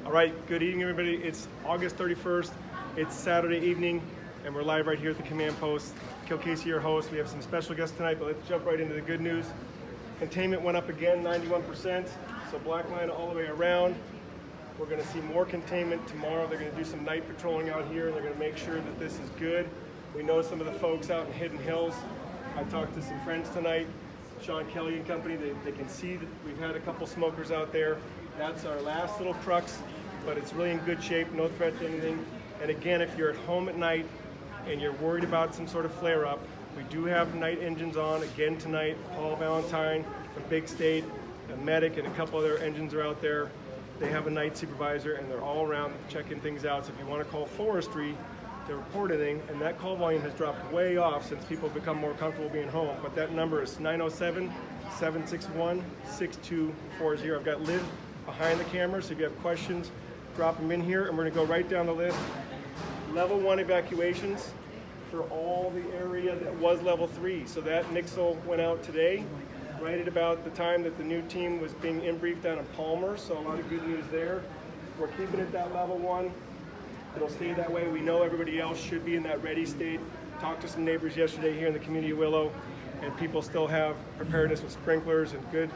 All right, good evening, everybody. It's August 31st. It's Saturday evening, and we're live right here at the command post. Kill Casey, your host. We have some special guests tonight, but let's jump right into the good news. Containment went up again, 91%, so black line all the way around. We're going to see more containment tomorrow. They're going to do some night patrolling out here, and they're going to make sure that this is good. We know some of the folks out in Hidden Hills. I talked to some friends tonight, Sean Kelly and company. They can see that we've had a couple smokers out there. That's our last little crux, but it's really in good shape, no threat to anything. And again, if you're at home at night and you're worried about some sort of flare-up, we do have night engines on again tonight. Paul Valentine from Big State, a medic, and a couple other engines are out there. They have a night supervisor, and they're all around checking things out. So if you want to call forestry to report anything, and that call volume has dropped way off since people have become more comfortable being home, but that number is 907-761-6240. I've got Liv behind the camera, so if you have questions, drop them in here, and we're going to go right down the list. Level 1 evacuations for all the area that was level 3. So that Nixle went out today, right at about the time that the new team was being in-briefed down in Palmer, so a lot of good news there. We're keeping it that level 1. It'll stay that way. We know everybody else should be in that ready state. Talked to some neighbors yesterday here in the community of Willow, and people still have preparedness with sprinklers and good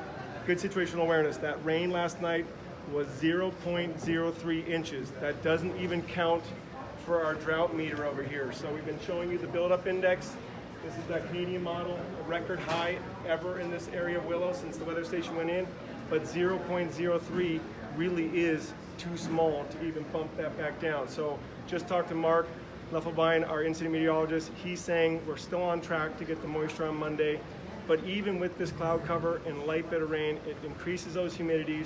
situational awareness. That rain last night was 0.03 inches. That doesn't even count for our drought meter over here. So we've been showing you the buildup index. This is that Canadian model, a record high ever in this area of Willow since the weather station went in, but 0.03 really is too small to even bump that back down. So just talked to Mark Leffelbein, our incident meteorologist. He's saying we're still on track to get the moisture on Monday, but even with this cloud cover and light bit of rain, it increases those humidities,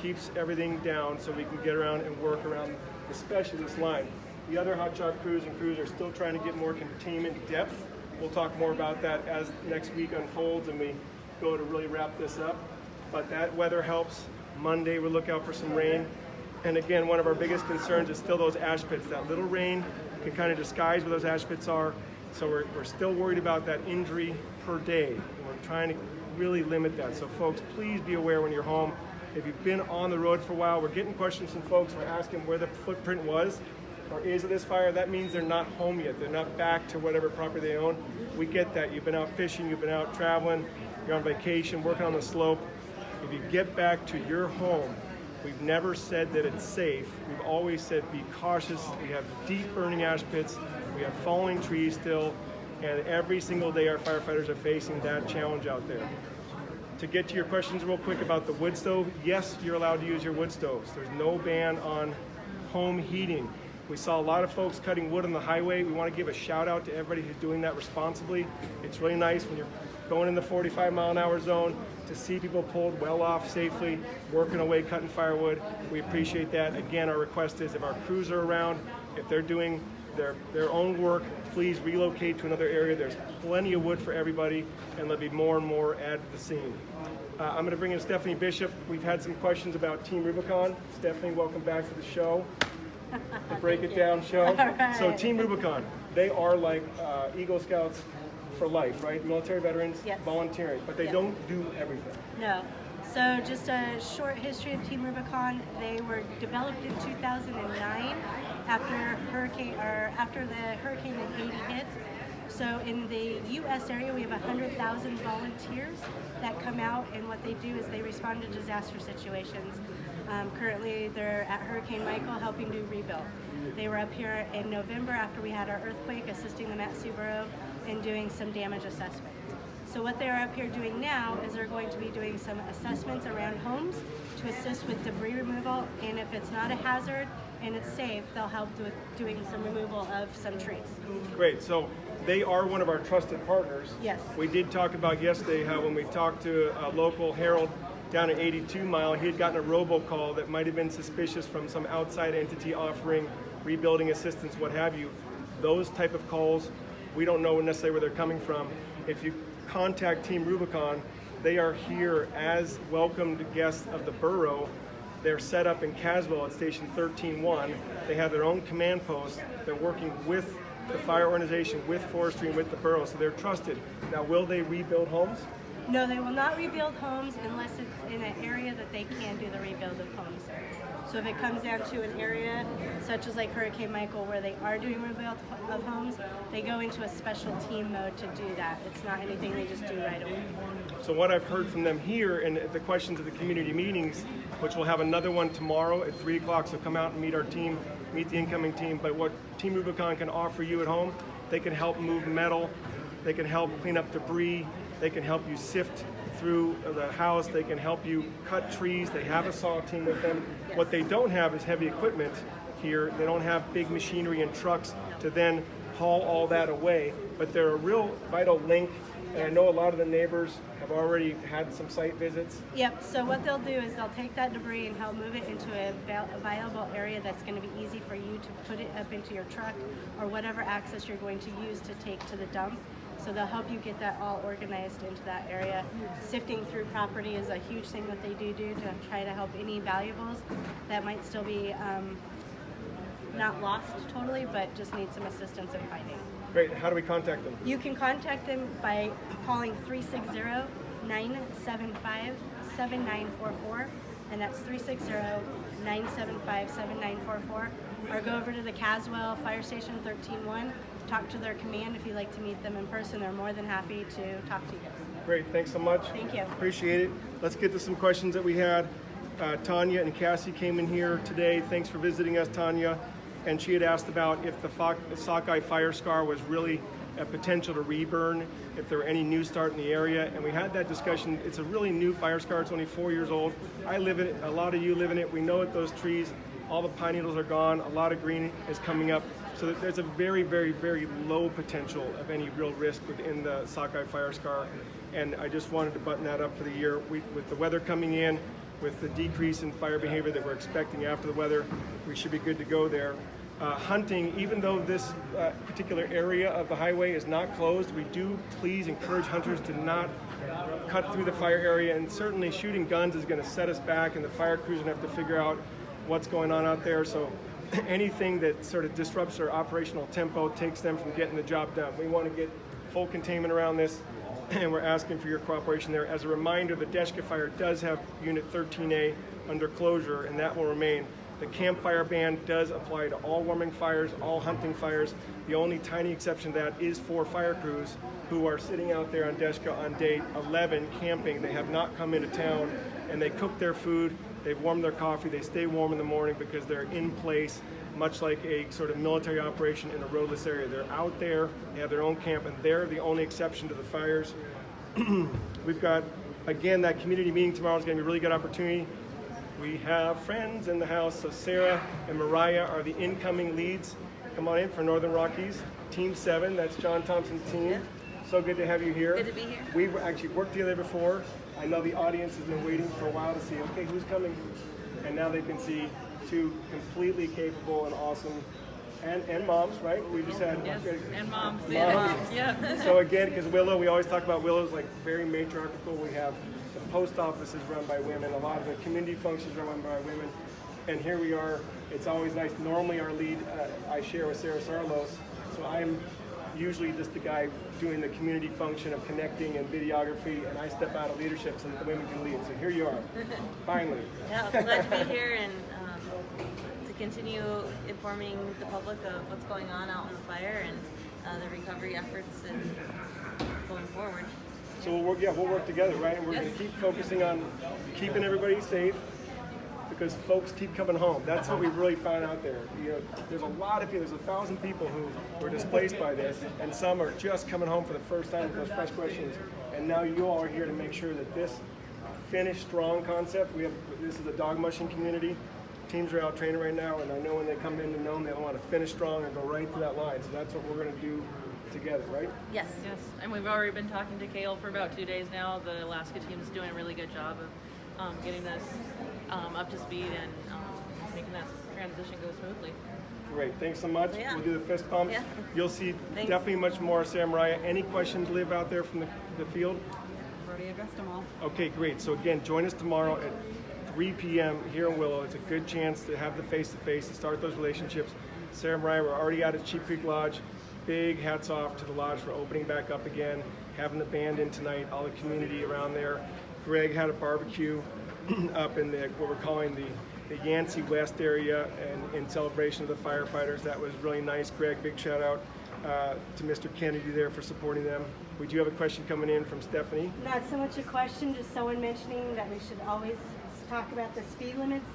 keeps everything down so we can get around and work around, especially this line. The other hotshot crews and crews are still trying to get more containment depth. We'll talk more about that as next week unfolds and we go to really wrap this up. But that weather helps. Monday we'll look out for some rain. And again, one of our biggest concerns is still those ash pits. That little rain can kind of disguise where those ash pits are. So we're still worried about that injury per day. And we're trying to really limit that. So folks, please be aware when you're home. If you've been on the road for a while, we're getting questions from folks. We're asking where the footprint was or is of this fire. That means they're not home yet. They're not back to whatever property they own. We get that. You've been out fishing, you've been out traveling, you're on vacation, working on the slope. If you get back to your home, we've never said that it's safe. We've always said be cautious. We have deep burning ash pits. We have falling trees still. And every single day our firefighters are facing that challenge out there. To get to your questions real quick about the wood stove, yes, you're allowed to use your wood stoves. There's no ban on home heating. We saw a lot of folks cutting wood on the highway. We want to give a shout out to everybody who's doing that responsibly. It's really nice when you're going in the 45-mile-an-hour zone to see people pulled well off safely, working away, cutting firewood. We appreciate that. Again, our request is if our crews are around, if they're doing their own work, please relocate to another area. There's plenty of wood for everybody, and there'll be more and more added to the scene. I'm going to bring in Stephanie Bishop. We've had some questions about Team Rubicon. Stephanie, welcome back to the show. The Break It Down show. Right. So Team Rubicon, they are like Eagle Scouts for life, right? Military veterans, yes. Volunteering, but they don't do everything. No. So just a short history of Team Rubicon. They were developed in 2009 after the hurricane in Haiti hit. So in the U.S. area, we have 100,000 volunteers that come out, and what they do is they respond to disaster situations. Currently, they're at Hurricane Michael helping do rebuild. They were up here in November after we had our earthquake, assisting them at Subaru in doing some damage assessment. So what they're up here doing now is they're going to be doing some assessments around homes to assist with debris removal, and if it's not a hazard and it's safe, they'll help with doing some removal of some trees. Great. So they are one of our trusted partners. Yes. We did talk about yesterday how when we talked to a local Harold down at 82 Mile, he had gotten a robocall that might have been suspicious from some outside entity offering rebuilding assistance, what have you. Those type of calls, we don't know necessarily where they're coming from. If you contact Team Rubicon, they are here as welcomed guests of the borough. They're set up in Caswell at Station 13-1. They have their own command post. They're working with the fire organization, with forestry, and with the borough, so they're trusted. Now, will they rebuild homes? No, they will not rebuild homes unless it's in an area that they can do the rebuild of homes. So if it comes down to an area such as like Hurricane Michael where they are doing rebuild of homes, they go into a special team mode to do that. It's not anything they just do right away. So what I've heard from them here and the questions of the community meetings, which we'll have another one tomorrow at 3 o'clock, so come out and meet our team, meet the incoming team. But what Team Rubicon can offer you at home, they can help move metal, they can help clean up debris, they can help you sift through the house, they can help you cut trees, they have a saw team with them. Yes. What they don't have is heavy equipment here. They don't have big machinery and trucks to then haul all that away, but they're a real vital link. And I know a lot of the neighbors have already had some site visits. Yep, so what they'll do is they'll take that debris and help move it into a viable area that's going to be easy for you to put it up into your truck or whatever access you're going to use to take to the dump. So they'll help you get that all organized into that area. Sifting through property is a huge thing that they do to try to help any valuables that might still be not lost totally, but just need some assistance in finding. Great, how do we contact them? You can contact them by calling 360-975-7944, and that's 360-975-7944, or go over to the Caswell Fire Station 13-1, talk to their command. If you'd like to meet them in person, they're more than happy to talk to you. Great, thanks so much. Thank you. Appreciate it. Let's get to some questions that we had. Tanya and Cassie came in here today. Thanks for visiting us, Tanya. And she had asked about if the sockeye fire scar was really a potential to reburn, if there were any new start in the area. And we had that discussion. It's a really new fire scar. It's only 4 years old. I live in it. A lot of you live in it. We know that those trees, all the pine needles are gone. A lot of green is coming up. So that there's a very, very, very low potential of any real risk within the sockeye fire scar. And I just wanted to button that up for the year. With the weather coming in, with the decrease in fire behavior that we're expecting after the weather, we should be good to go there. Hunting, even though this particular area of the highway is not closed, we do please encourage hunters to not cut through the fire area, and certainly shooting guns is going to set us back, and the fire crews are going to have to figure out what's going on out there. So anything that sort of disrupts their operational tempo takes them from getting the job done. We want to get full containment around this, and we're asking for your cooperation there. As a reminder, the Deshka fire does have Unit 13A under closure, and that will remain. The campfire ban does apply to all warming fires, all hunting fires. The only tiny exception to that is for fire crews who are sitting out there on Deshka on day 11 camping. They have not come into town, and they cook their food, they've warmed their coffee, they stay warm in the morning because they're in place, much like a sort of military operation in a roadless area. They're out there, they have their own camp, and they're the only exception to the fires. We've got, again, that community meeting tomorrow is going to be a really good opportunity. We have friends in the house, so Sarah and Mariah are the incoming leads. Come on in for Northern Rockies. Team 7, that's John Thompson's team. Yeah. So good to have you here. Good to be here. We've actually worked together before. I know the audience has been waiting for a while to see, okay, who's coming? And now they can see two completely capable and awesome, and moms, right? We just had Yes, and moms. moms. Yeah. Yeah. So again, because Willow, we always talk about Willow's like very matriarchal. We have the post office is run by women. A lot of the community functions are run by women. And here we are. It's always nice. Normally our lead, I share with Sarah Sarlos. So I'm usually just the guy doing the community function of connecting and videography, and I step out of leadership so that the women can lead. So here you are, finally. Yeah, I'm glad to be here and to continue informing the public of what's going on out in the fire and the recovery efforts and going forward. So we'll work together, right? And we're going to keep focusing on keeping everybody safe, because folks keep coming home. That's what we've really found out there. You know, there's a lot of people, there's 1,000 people who were displaced by this, and some are just coming home for the first time with those fresh questions. And now you all are here to make sure that this finish strong concept, this is a dog mushing community. Teams are out training right now, and I know when they come in to Nome, they want to finish strong and go right to that line. So that's what we're going to do together, right? Yes. Yes, and we've already been talking to Kale for about 2 days now. The Alaska team is doing a really good job of getting this up to speed and making that transition go smoothly. Great, thanks so much. Yeah. We'll do the fist pumps. Yeah. You'll see Thanks. definitely much more Samurai. Any questions, Liv, out there from the field? I've already addressed them all. Okay, great. So again, join us tomorrow at 3 p.m. here in Willow. It's a good chance to have the face-to-face and start those relationships. Sarah and Mariah, we're already out at Cheap Creek Lodge. Big hats off to the lodge for opening back up again, having the band in tonight, all the community around there. Greg had a barbecue up in what we're calling the the Yancey West area and in celebration of the firefighters. That was really nice. Greg, big shout out to Mr. Kennedy there for supporting them. We do have a question coming in from Stephanie. Not so much a question, just someone mentioning that we should always talk about the speed limits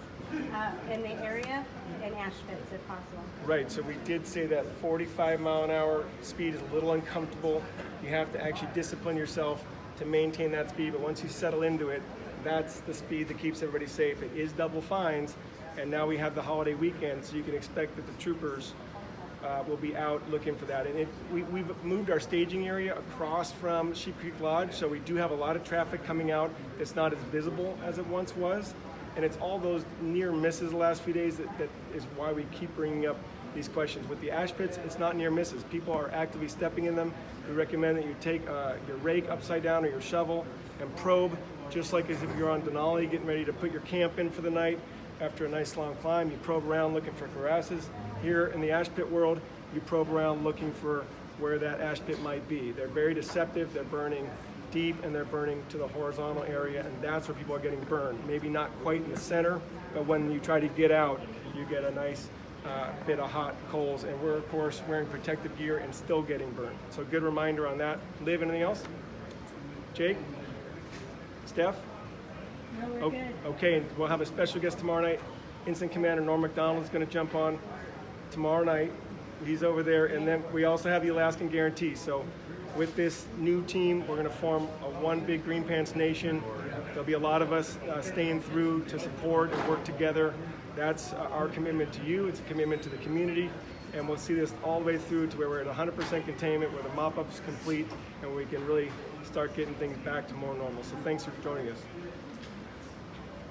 in the area and ash pits if possible. Right, so we did say that 45-mile-an-hour speed is a little uncomfortable. You have to actually discipline yourself to maintain that speed, but once you settle into it, that's the speed that keeps everybody safe. It is double fines, and now we have the holiday weekend, so you can expect that the troopers will be out looking for that. And we've moved our staging area across from Sheep Creek Lodge, so we do have a lot of traffic coming out that's not as visible as it once was. And it's all those near misses the last few days that is why we keep bringing up these questions. With the ash pits, it's not near misses. People are actively stepping in them. We recommend that you take your rake upside down or your shovel and probe, just like as if you're on Denali getting ready to put your camp in for the night. After a nice long climb, you probe around looking for crevasses. Here in the ash pit world, you probe around looking for where that ash pit might be. They're very deceptive. They're burning deep and they're burning to the horizontal area, and that's where people are getting burned. Maybe not quite in the center, but when you try to get out, you get a nice bit of hot coals, and we're of course wearing protective gear and still getting burned. So good reminder on that. Liv, anything else? Jake? Steph? No, we're good. Okay, and we'll have a special guest tomorrow night. Incident Commander Norm McDonald is going to jump on tomorrow night. He's over there, and then we also have the Alaskan Guarantee. So with this new team, we're going to form one big Green Pants Nation. There'll be a lot of us staying through to support and work together. That's our commitment to you. It's a commitment to the community, and we'll see this all the way through to where we're at 100% containment, where the mop-up is complete, and we can really start getting things back to more normal. So thanks for joining us.